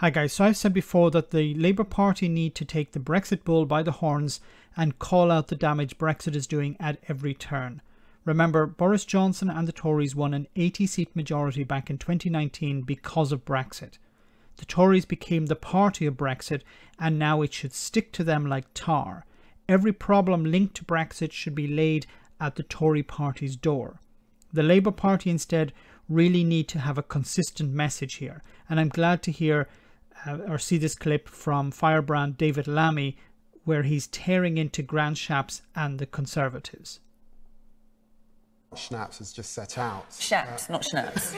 Hi guys, so I've said before that the Labour Party need to take the Brexit bull by the horns and call out the damage Brexit is doing at every turn. Remember, Boris Johnson and the Tories won an 80-seat majority back in 2019 because of Brexit. The Tories became the party of Brexit, and now it should stick to them like tar. Every problem linked to Brexit should be laid at the Tory party's door. The Labour Party instead really need to have a consistent message here, and I'm glad to hear or see this clip from firebrand David Lammy where he's tearing into Grant Shapps and the Conservatives. Shapps has just set out. Shapps, not Schnapps.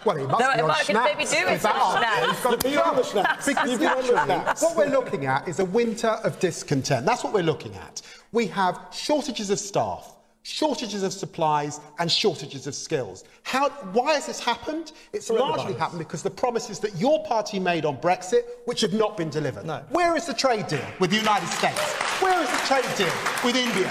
Well, he must be on Schnapps. Maybe do it Schnapps. He's got to be on the Schnapps. Schnapps. What we're looking at is a winter of discontent. That's what we're looking at. We have shortages of staff, shortages of supplies and shortages of skills. Why has this happened? It's largely happened because the promises that your party made on Brexit, which have not been delivered. No. Where is the trade deal with the United States? Where is the trade deal with India?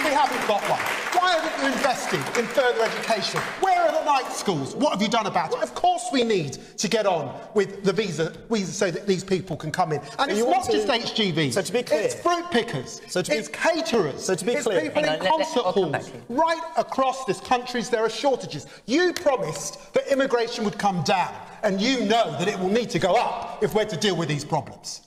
We haven't got one. Why haven't you invested in further education? Where are the night schools? What have you done about it? Of course we need to get on with the visa so that these people can come in. And it's not just HGVs. So to be clear, it's fruit pickers. It's caterers. So to be clear, it's people in concert halls. Right across this country there are shortages. You promised that immigration would come down, and you know that it will need to go up if we're to deal with these problems.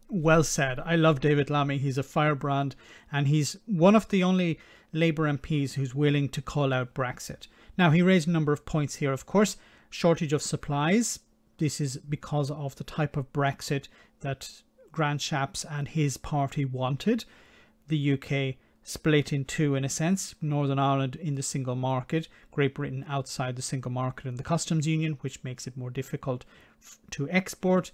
Well said. I love David Lammy. He's a firebrand, and he's one of the only Labour MPs who's willing to call out Brexit. Now, he raised a number of points here. Of course, shortage of supplies. This is because of the type of Brexit that Grant Shapps and his party wanted. The UK split in two, in a sense. Northern Ireland in the single market, Great Britain outside the single market and the customs union, which makes it more difficult to export.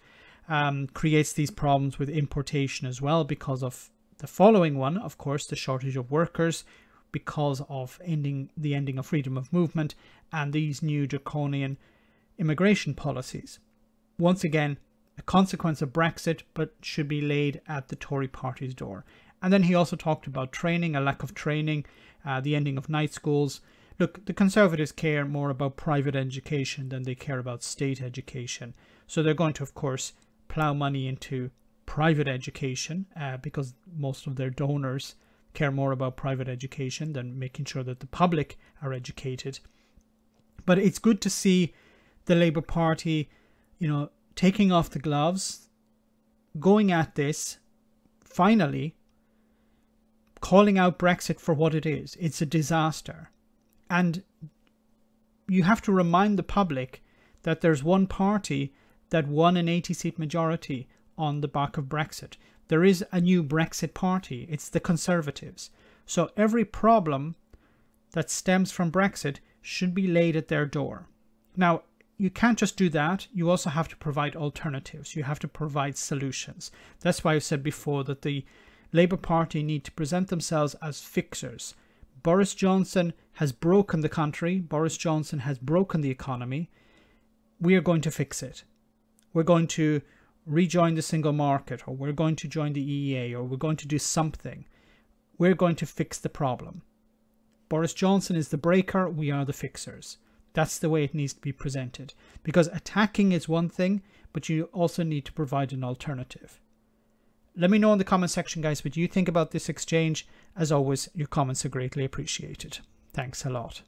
Creates these problems with importation as well because of the following one, of course, the shortage of workers because of the ending of freedom of movement and these new draconian immigration policies. Once again, a consequence of Brexit, but should be laid at the Tory party's door. And then he also talked about training, a lack of training, the ending of night schools. Look, the Conservatives care more about private education than they care about state education. So they're going to, of course, plough money into private education because most of their donors care more about private education than making sure that the public are educated. But it's good to see the Labour Party, taking off the gloves, going at this, finally calling out Brexit for what it is. It's a disaster. And you have to remind the public that there's one party that won an 80-seat majority on the back of Brexit. There is a new Brexit party. It's the Conservatives. So every problem that stems from Brexit should be laid at their door. Now, you can't just do that. You also have to provide alternatives. You have to provide solutions. That's why I've said before that the Labour Party need to present themselves as fixers. Boris Johnson has broken the country. Boris Johnson has broken the economy. We are going to fix it. We're going to rejoin the single market, or we're going to join the EEA, or we're going to do something. We're going to fix the problem. Boris Johnson is the breaker. We are the fixers. That's the way it needs to be presented. Because attacking is one thing, but you also need to provide an alternative. Let me know in the comment section, guys, what you think about this exchange. As always, your comments are greatly appreciated. Thanks a lot.